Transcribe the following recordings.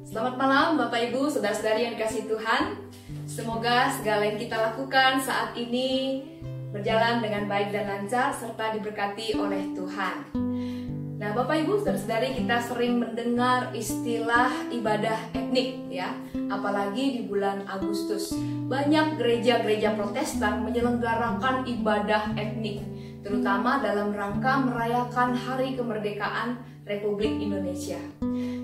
Selamat malam Bapak Ibu, saudara-saudari yang dikasihi Tuhan. Semoga segala yang kita lakukan saat ini berjalan dengan baik dan lancar serta diberkati oleh Tuhan. Nah Bapak Ibu, saudara-saudari, kita sering mendengar istilah ibadah etnik ya. Apalagi di bulan Agustus, banyak gereja-gereja Protestan menyelenggarakan ibadah etnik, terutama dalam rangka merayakan Hari Kemerdekaan Republik Indonesia.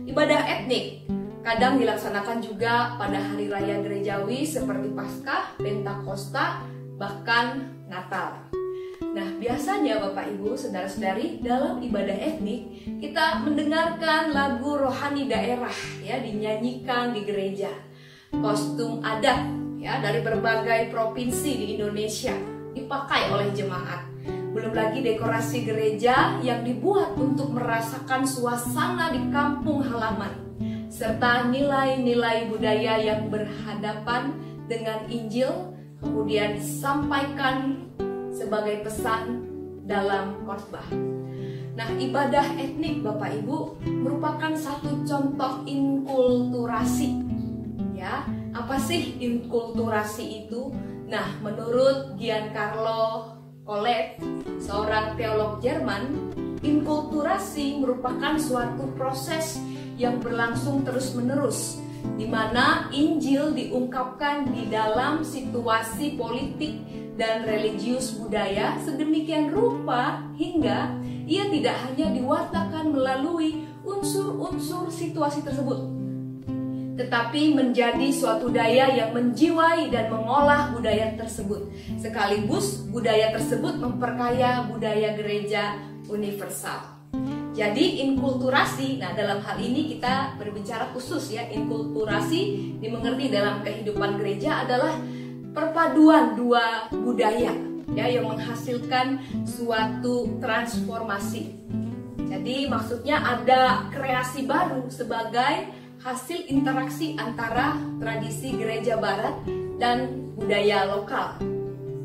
Ibadah etnik kadang dilaksanakan juga pada hari raya gerejawi seperti Paskah, Pentakosta, bahkan Natal. Nah, biasanya Bapak Ibu, saudara-saudari, dalam ibadah etnik kita mendengarkan lagu rohani daerah ya dinyanyikan di gereja. Kostum adat ya dari berbagai provinsi di Indonesia dipakai oleh jemaat. Belum lagi dekorasi gereja yang dibuat untuk merasakan suasana di kampung halaman, serta nilai-nilai budaya yang berhadapan dengan Injil kemudian disampaikan sebagai pesan dalam khotbah. Nah, ibadah etnik Bapak Ibu merupakan satu contoh inkulturasi. Ya, apa sih inkulturasi itu? Nah, menurut Giancarlo Collet, seorang teolog Jerman, inkulturasi merupakan suatu proses yang berlangsung terus-menerus, di mana Injil diungkapkan di dalam situasi politik dan religius budaya sedemikian rupa hingga ia tidak hanya diwartakan melalui unsur-unsur situasi tersebut, tetapi menjadi suatu daya yang menjiwai dan mengolah budaya tersebut. Sekaligus budaya tersebut memperkaya budaya gereja universal. Jadi inkulturasi, nah dalam hal ini kita berbicara khusus ya, inkulturasi dimengerti dalam kehidupan gereja adalah perpaduan dua budaya ya yang menghasilkan suatu transformasi. Jadi maksudnya ada kreasi baru sebagai hasil interaksi antara tradisi gereja barat dan budaya lokal.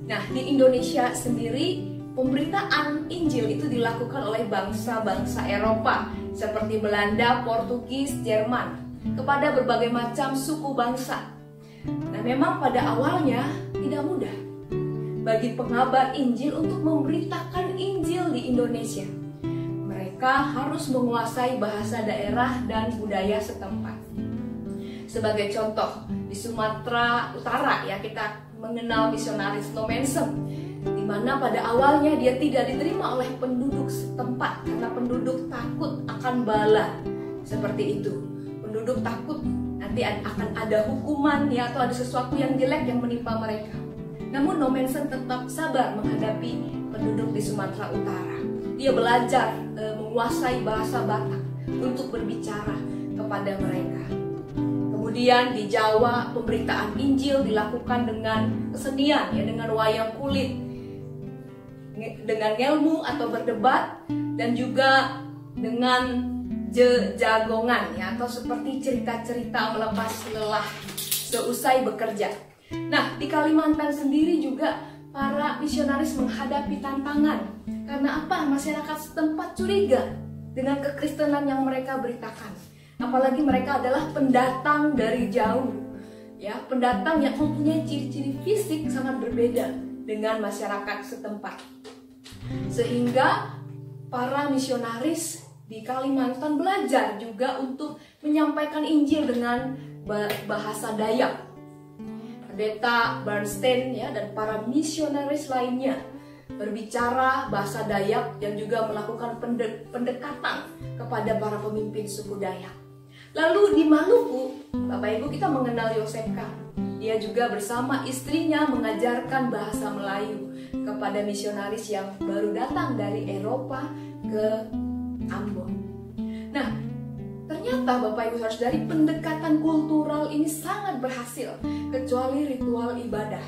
Nah, di Indonesia sendiri pemberitaan Injil itu dilakukan oleh bangsa-bangsa Eropa seperti Belanda, Portugis, Jerman kepada berbagai macam suku bangsa. Nah, memang pada awalnya tidak mudah bagi pengabar Injil untuk memberitakan Injil di Indonesia. Mereka harus menguasai bahasa daerah dan budaya setempat. Sebagai contoh, di Sumatera Utara ya kita mengenal misionaris Nomensem, di mana pada awalnya dia tidak diterima oleh penduduk setempat karena penduduk takut akan bala. Seperti itu. Penduduk takut nanti akan ada hukuman ya atau ada sesuatu yang jelek yang menimpa mereka. Namun Nomensem tetap sabar menghadapi penduduk di Sumatera Utara. Dia belajar menguasai bahasa Batak untuk berbicara kepada mereka. Kemudian di Jawa pemberitaan Injil dilakukan dengan kesenian ya, dengan wayang kulit, dengan ngelmu atau berdebat, dan juga dengan jagongan ya atau seperti cerita-cerita melepas lelah seusai bekerja. Nah, di Kalimantan sendiri juga para misionaris menghadapi tantangan. Karena apa? Masyarakat setempat curiga dengan kekristenan yang mereka beritakan. Apalagi mereka adalah pendatang dari jauh. Ya, pendatang yang mempunyai ciri-ciri fisik sangat berbeda dengan masyarakat setempat. Sehingga para misionaris di Kalimantan belajar juga untuk menyampaikan Injil dengan bahasa Dayak. Pendeta Bernstein ya dan para misionaris lainnya berbicara bahasa Dayak yang juga melakukan pendekatan kepada para pemimpin suku Dayak. Lalu di Maluku, Bapak Ibu, kita mengenal Yosefka. Dia juga bersama istrinya mengajarkan bahasa Melayu kepada misionaris yang baru datang dari Eropa ke Ambon. Nah, ternyata Bapak Ibu saudara-saudari, pendekatan kultural ini sangat berhasil kecuali ritual ibadah.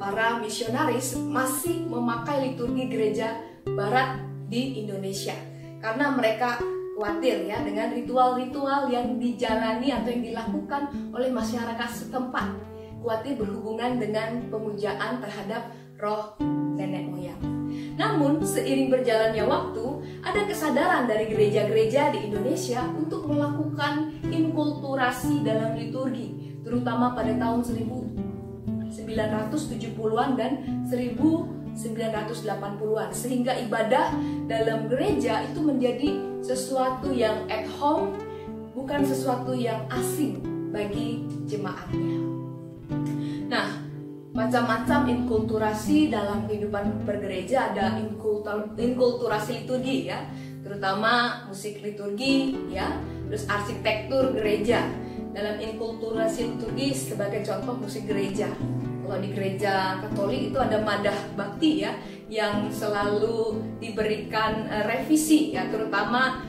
Para misionaris masih memakai liturgi gereja barat di Indonesia karena mereka khawatir ya dengan ritual-ritual yang dijalani atau yang dilakukan oleh masyarakat setempat, khawatir berhubungan dengan pemujaan terhadap roh nenek moyang. Namun seiring berjalannya waktu, ada kesadaran dari gereja-gereja di Indonesia untuk melakukan inkulturasi dalam liturgi, terutama pada tahun 1970-an dan 1980-an, sehingga ibadah dalam gereja itu menjadi sesuatu yang at home, bukan sesuatu yang asing bagi jemaatnya. Nah, macam-macam inkulturasi dalam kehidupan bergereja. Ada inkulturasi liturgi ya, terutama musik liturgi ya, terus arsitektur gereja. Dalam inkulturasi liturgi sebagai contoh musik gereja. Kalau di gereja Katolik itu ada madah bakti ya, yang selalu diberikan revisi ya, terutama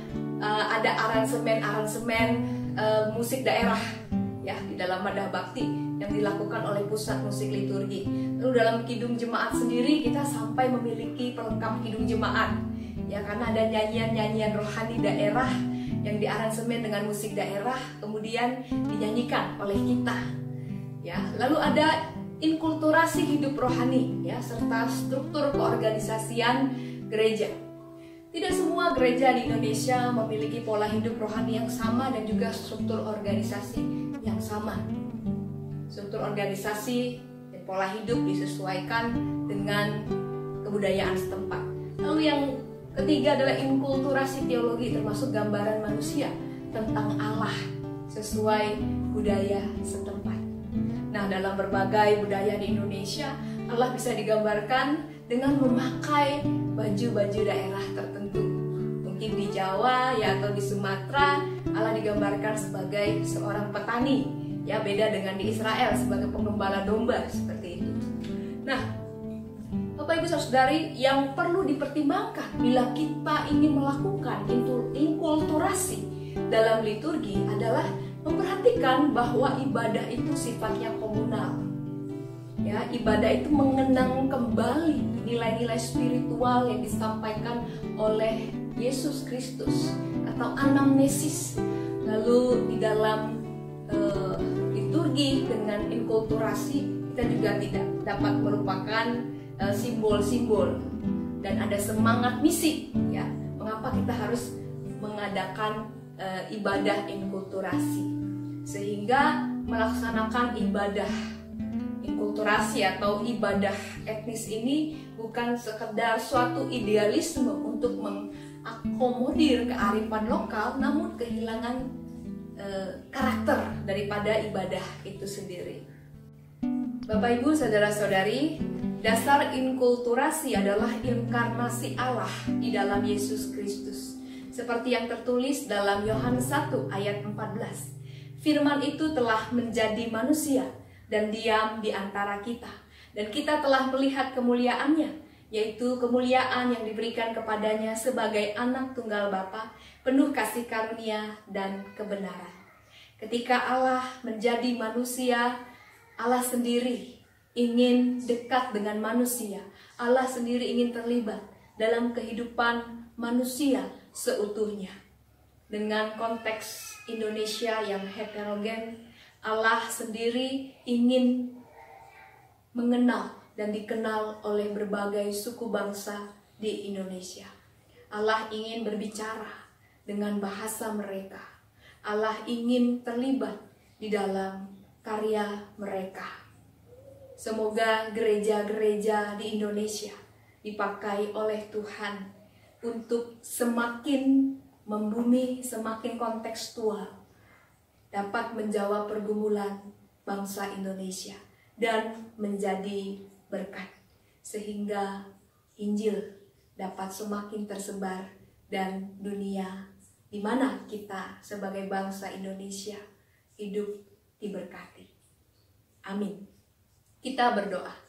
ada aransemen musik daerah ya di dalam madah bakti yang dilakukan oleh pusat musik liturgi. Lalu dalam kidung jemaat sendiri kita sampai memiliki pelengkap kidung jemaat ya, karena ada nyanyian-nyanyian rohani daerah yang diaransemen dengan musik daerah kemudian dinyanyikan oleh kita ya. Lalu ada inkulturasi hidup rohani ya, serta struktur keorganisasian gereja. Tidak semua gereja di Indonesia memiliki pola hidup rohani yang sama dan juga struktur organisasi yang sama. Struktur organisasi dan pola hidup disesuaikan dengan kebudayaan setempat. Lalu yang ketiga adalah inkulturasi teologi, termasuk gambaran manusia tentang Allah sesuai budaya setempat. Nah, dalam berbagai budaya di Indonesia, Allah bisa digambarkan dengan memakai baju-baju daerah tertentu. Mungkin di Jawa ya, atau di Sumatera, Allah digambarkan sebagai seorang petani ya, beda dengan di Israel sebagai pengembala domba seperti itu. Nah, Bapak Ibu Saudari, yang perlu dipertimbangkan bila kita ingin melakukan inkulturasi dalam liturgi adalah memperhatikan bahwa ibadah itu sifatnya komunal. Ya, ibadah itu mengenang kembali nilai-nilai spiritual yang disampaikan oleh Yesus Kristus atau anamnesis. Lalu di dalam liturgi dengan inkulturasi kita juga tidak dapat melupakan simbol-simbol dan ada semangat misi ya. Mengapa kita harus mengadakan ibadah inkulturasi, sehingga melaksanakan ibadah inkulturasi atau ibadah etnis ini bukan sekedar suatu idealisme untuk mengakomodir kearifan lokal, namun kehilangan karakter daripada ibadah itu sendiri. Bapak Ibu Saudara-saudari, dasar inkulturasi adalah inkarnasi Allah di dalam Yesus Kristus. Seperti yang tertulis dalam Yohanes 1 ayat 14. Firman itu telah menjadi manusia dan diam di antara kita. Dan kita telah melihat kemuliaannya, yaitu kemuliaan yang diberikan kepadanya sebagai anak tunggal Bapa, penuh kasih karunia dan kebenaran. Ketika Allah menjadi manusia, Allah sendiri ingin dekat dengan manusia. Allah sendiri ingin terlibat dalam kehidupan manusia seutuhnya. Dengan konteks Indonesia yang heterogen, Allah sendiri ingin mengenal dan dikenal oleh berbagai suku bangsa di Indonesia. Allah ingin berbicara dengan bahasa mereka. Allah ingin terlibat di dalam karya mereka. Semoga gereja-gereja di Indonesia dipakai oleh Tuhan untuk semakin membumi, semakin kontekstual, dapat menjawab pergumulan bangsa Indonesia dan menjadi berkat, sehingga Injil dapat semakin tersebar dan dunia di mana kita sebagai bangsa Indonesia hidup diberkati. Amin. Kita berdoa.